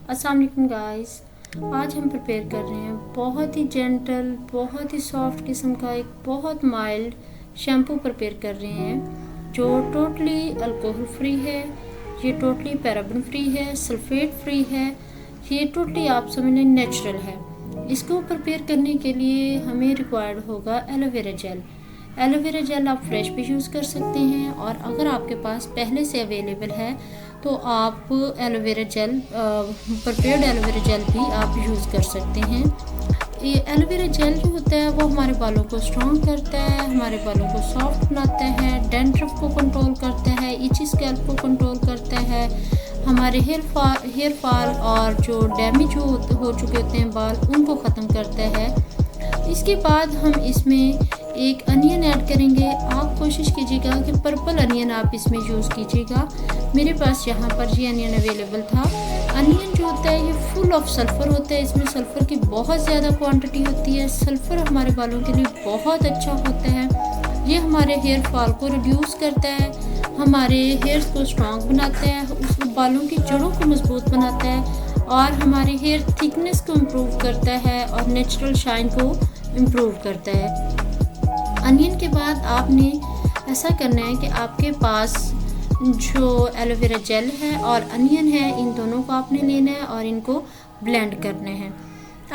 अस्सलाम वालेकुम गाइस। आज हम प्रिपेयर कर रहे हैं बहुत ही जेंटल, बहुत ही सॉफ्ट किस्म का एक बहुत माइल्ड शैम्पू प्रिपेयर कर रहे हैं जो टोटली अल्कोहल फ्री है, ये टोटली पैराबेन फ्री है, सल्फेट फ्री है, ये टोटली आप समझ लें नेचुरल है। इसको प्रिपेयर करने के लिए हमें रिक्वायर्ड होगा एलोवेरा जेल। एलोवेरा जेल आप फ्रेश भी यूज़ कर सकते हैं और अगर आपके पास पहले से अवेलेबल है तो आप aloe vera gel prepared aloe vera gel भी आप यूज़ कर सकते हैं। ये एलोवेरा जेल जो होता है वो हमारे बालों को स्ट्रॉन्ग करता है, हमारे बालों को सॉफ्ट बनाता है, डैंड्रफ को कंट्रोल करता है, इची स्कैल्प को कंट्रोल करता है, हमारे हेयर फॉल और जो डैमेज हो चुके होते हैं बाल उनको ख़त्म करता है। इसके बाद हम इसमें एक अनियन ऐड करेंगे। आप कोशिश कीजिएगा कि पर्पल अनियन आप इसमें यूज़ कीजिएगा। मेरे पास यहाँ पर ये अनियन अवेलेबल था। अनियन जो होता है ये फुल ऑफ सल्फ़र होता है, इसमें सल्फ़र की बहुत ज़्यादा क्वांटिटी होती है। सल्फ़र हमारे बालों के लिए बहुत अच्छा होता है। ये हमारे हेयर फॉल को रिड्यूस करता है, हमारे हेयर्स को स्ट्रॉन्ग बनाता है, उस बालों की जड़ों को मजबूत बनाता है और हमारे हेयर थिकनेस को इम्प्रूव करता है और नेचुरल शाइन को इम्प्रूव करता है। अनियन के बाद आपने ऐसा करना है कि आपके पास जो एलोवेरा जेल है और अनियन है, इन दोनों को आपने लेना है और इनको ब्लेंड करना है।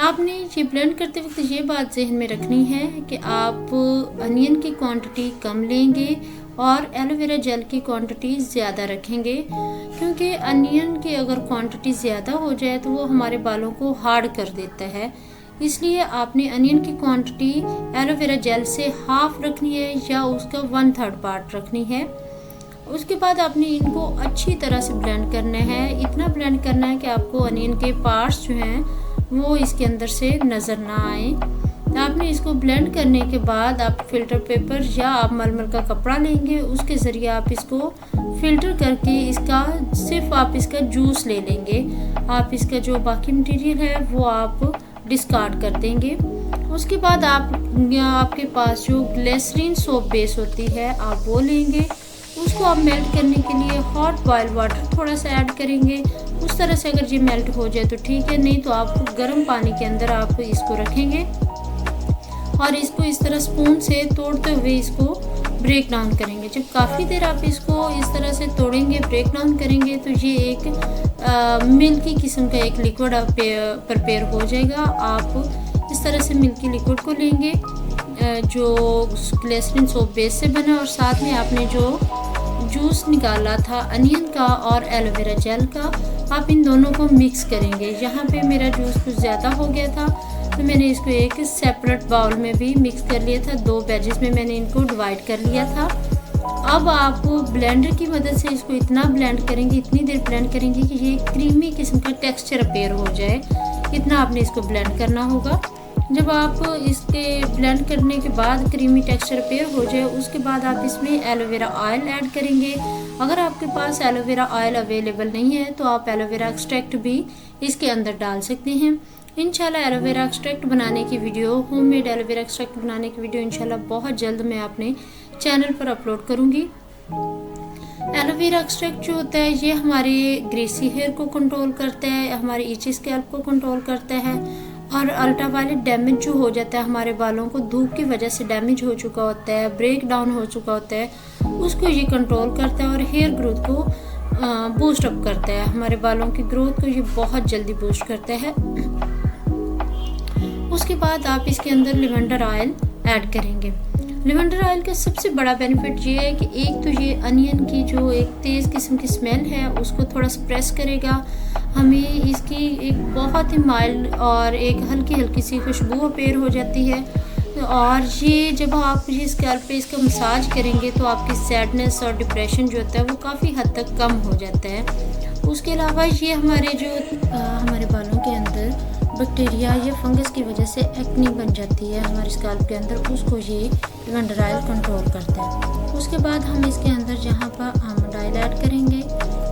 आपने ये ब्लेंड करते वक्त ये बात जहन में रखनी है कि आप अनियन की क्वांटिटी कम लेंगे और एलोवेरा जेल की क्वांटिटी ज़्यादा रखेंगे, क्योंकि अनियन की अगर क्वांटिटी ज़्यादा हो जाए तो वो हमारे बालों को हार्ड कर देता है। इसलिए आपने अनियन की क्वांटिटी एलोवेरा जेल से हाफ रखनी है या उसका 1/3 पार्ट रखनी है। उसके बाद आपने इनको अच्छी तरह से ब्लेंड करना है। इतना ब्लेंड करना है कि आपको अनियन के पार्ट्स जो हैं वो इसके अंदर से नज़र ना आए। आपने इसको ब्लेंड करने के बाद आप फिल्टर पेपर या आप मलमल का कपड़ा लेंगे, उसके ज़रिए आप इसको फ़िल्टर करके सिर्फ आप इसका जूस ले लेंगे। आप इसका जो बाकी मटेरियल है वो आप डिस्कार्ड कर देंगे। उसके बाद आपके पास जो ग्लिसरीन सोप बेस होती है आप वो लेंगे, उसको आप मेल्ट करने के लिए हॉट बॉयल वाटर थोड़ा सा ऐड करेंगे। उस तरह से अगर ये मेल्ट हो जाए तो ठीक है, नहीं तो आप गर्म पानी के अंदर आप इसको रखेंगे और इसको इस तरह स्पून से तोड़ते हुए इसको ब्रेक डाउन करेंगे। जब काफ़ी देर आप इसको इस तरह से तोड़ेंगे, ब्रेक डाउन करेंगे तो ये एक मिल्की किस्म का एक लिक्विड प्रिपेयर हो जाएगा। आप इस तरह से मिल्की लिक्विड को लेंगे जो ग्लिसरीन सोप बेस से बना और साथ में आपने जो जूस निकाला था अनियन का और एलोवेरा जेल का, आप इन दोनों को मिक्स करेंगे। यहाँ पे मेरा जूस कुछ ज़्यादा हो गया था तो मैंने इसको एक सेपरेट बाउल में भी मिक्स कर लिया था। 2 बैचेस में मैंने इनको डिवाइड कर लिया था। अब आप ब्लेंडर की मदद से इसको इतना ब्लेंड करेंगे, इतनी देर ब्लेंड करेंगे कि ये क्रीमी किस्म का टेक्सचर अपेयर हो जाए। इतना आपने इसको ब्लेंड करना होगा। जब आप इसके ब्लेंड करने के बाद क्रीमी टेक्सचर अपेयर हो जाए, उसके बाद आप इसमें एलोवेरा ऑयल ऐड करेंगे। अगर आपके पास एलोवेरा ऑयल अवेलेबल नहीं है तो आप एलोवेरा एक्सट्रैक्ट भी इसके अंदर डाल सकते हैं। इंशाल्लाह एलोवेरा एक्सट्रैक्ट बनाने की वीडियो, होममेड एलोवेरा एक्सट्रैक्ट बनाने की वीडियो इंशाल्लाह बहुत जल्द मैं अपने चैनल पर अपलोड करूँगी। एलोवेरा एक्सट्रैक्ट जो होता है ये हमारे ग्रेसी हेयर को कंट्रोल करता है, हमारे इची स्कैल्प को कंट्रोल करता है और अल्ट्रावायलेट डैमेज जो हो जाता है हमारे बालों को, धूप की वजह से डैमेज हो चुका होता है, ब्रेक डाउन हो चुका होता है, उसको ये कंट्रोल करता है और हेयर ग्रोथ को बूस्ट अप करता है। हमारे बालों की ग्रोथ को ये बहुत जल्दी बूस्ट करता है। उसके बाद आप इसके अंदर लिवेंडर ऑयल ऐड करेंगे। लिवेंडर ऑयल का सबसे बड़ा बेनिफिट ये है कि एक तो ये अनियन की जो एक तेज़ किस्म की स्मेल है उसको थोड़ा सप्रेस करेगा, हमें इसकी एक बहुत ही माइल्ड और एक हल्की हल्की सी खुशबू अपेयर हो जाती है। और ये जब आप ये स्कैल्प पे इसका मसाज करेंगे तो आपकी सैडनेस और डिप्रेशन जो होता है वो काफ़ी हद तक कम हो जाता है। उसके अलावा ये हमारे बालों के अंदर बैक्टीरिया या फंगस की वजह से एक्ने बन जाती है हमारे स्कैल्प के अंदर, उसको ये लिवेंडर ऑयल कंट्रोल करता है। उसके बाद हम इसके अंदर जहाँ पर आमंड ऑयल ऐड करेंगे।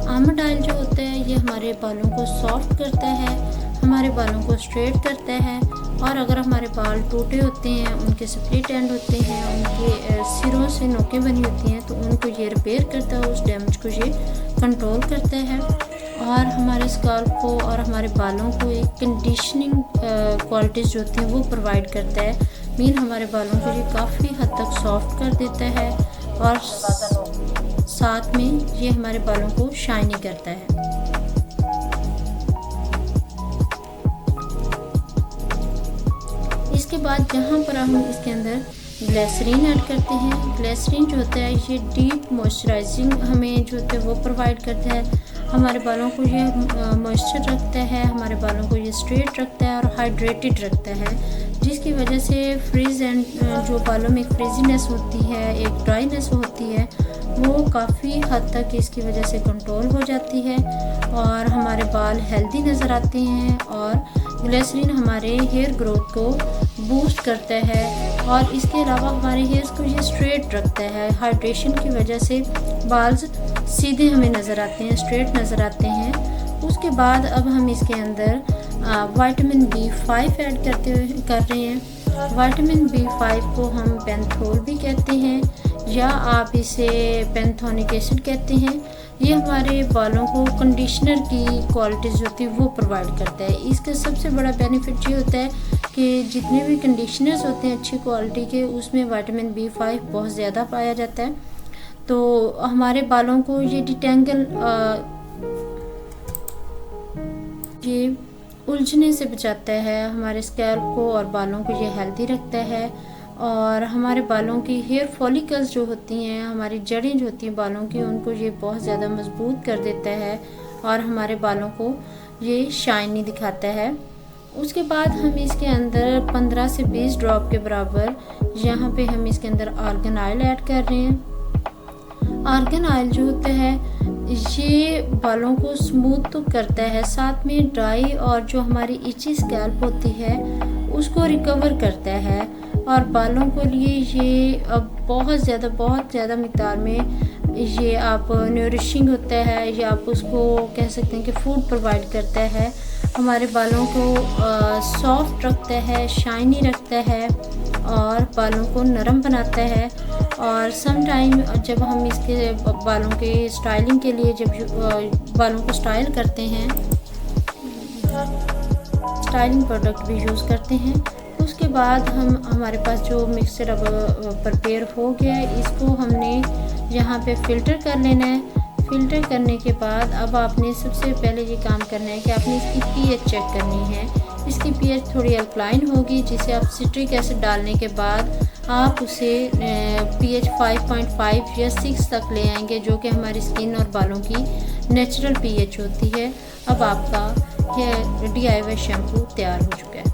आमंड ऑयल जो होता है ये हमारे बालों को सॉफ्ट करता है, हमारे बालों को स्ट्रेट करता है और अगर हमारे बाल टूटे होते हैं, उनके स्प्लिट एंड होते हैं, उनके सिरों से नोकें बनी होती हैं तो उनको ये रिपेयर करता है, उस डैमेज को ये कंट्रोल करता है और हमारे स्काल्प को और हमारे बालों को एक कंडीशनिंग क्वालिटीज़ जो होती हैं वो प्रोवाइड करता है। मीन हमारे बालों को ये काफ़ी हद तक सॉफ्ट कर देता है और साथ में ये हमारे बालों को शाइनी करता है। इसके बाद जहाँ पर हम इसके अंदर ग्लिसरीन ऐड करते हैं। ग्लिसरीन जो होता है ये डीप मॉइस्चराइजिंग हमें जो होता है वो प्रोवाइड करता है। हमारे बालों को ये मॉइस्चर रखता है, हमारे बालों को ये स्ट्रेट रखता है और हाइड्रेटेड रखता है, जिसकी वजह से फ्रीज एंड जो बालों में एक फ्रीजीनेस होती है, एक ड्राईनेस होती है, वो काफ़ी हद तक इसकी वजह से कंट्रोल हो जाती है और हमारे बाल हेल्दी नज़र आते हैं। और ग्लिसरीन हमारे हेयर ग्रोथ को बूस्ट करता है और इसके अलावा हमारे हेयर्स को ये स्ट्रेट रखता है। हाइड्रेशन की वजह से बाल सीधे हमें नज़र आते हैं, स्ट्रेट नज़र आते हैं। उसके बाद अब हम इसके अंदर विटामिन B5 ऐड कर रहे हैं। विटामिन B5 को हम पेंथोल भी कहते हैं या आप इसे पेंथोनिक एसिड कहते हैं। ये हमारे बालों को कंडीशनर की क्वालिटीज़ होती है वो प्रोवाइड करता है। इसका सबसे बड़ा बेनिफिट ये होता है कि जितने भी कंडीशनर्स होते हैं अच्छी क्वालिटी के, उसमें विटामिन B5 बहुत ज़्यादा पाया जाता है। तो हमारे बालों को ये डिटेंगल ये उलझने से बचाता है, हमारे स्कैल्प को और बालों को ये हेल्दी रखता है और हमारे बालों की हेयर फॉलिकल्स जो होती हैं, हमारी जड़ें जो होती हैं बालों की, उनको ये बहुत ज़्यादा मजबूत कर देता है और हमारे बालों को ये शाइनी दिखाता है। उसके बाद हम इसके अंदर 15 से 20 ड्रॉप के बराबर यहाँ पे हम इसके अंदर आर्गन ऑयल ऐड कर रहे हैं। आर्गन ऑयल जो होता है ये बालों को स्मूथ तो करता है, साथ में ड्राई और जो हमारी इची स्कैल्प होती है उसको रिकवर करता है और बालों के लिए ये अब बहुत ज़्यादा मिक़दार में ये आप न्यूरिशिंग होता है या आप उसको कह सकते हैं कि फूड प्रोवाइड करता है। हमारे बालों को सॉफ्ट रखता है, शाइनी रखता है और बालों को नरम बनाता है। और सम टाइम जब हम इसके बालों के स्टाइलिंग के लिए जब बालों को स्टाइल करते हैं, स्टाइलिंग प्रोडक्ट भी यूज़ करते हैं। उसके बाद हमारे पास जो मिक्सचर अब प्रिपेयर हो गया है, इसको हमने यहाँ पे फ़िल्टर कर लेना है। फ़िल्टर करने के बाद अब आपने सबसे पहले ये काम करना है कि आपने इसकी pH चेक करनी है। इसकी pH थोड़ी अल्कलाइन होगी, जिसे आप सिट्रिक एसिड डालने के बाद आप उसे pH 5.5 या 6 तक ले आएंगे, जो कि हमारी स्किन और बालों की नेचुरल pH होती है। अब आपका DIY शैम्पू तैयार हो चुका है।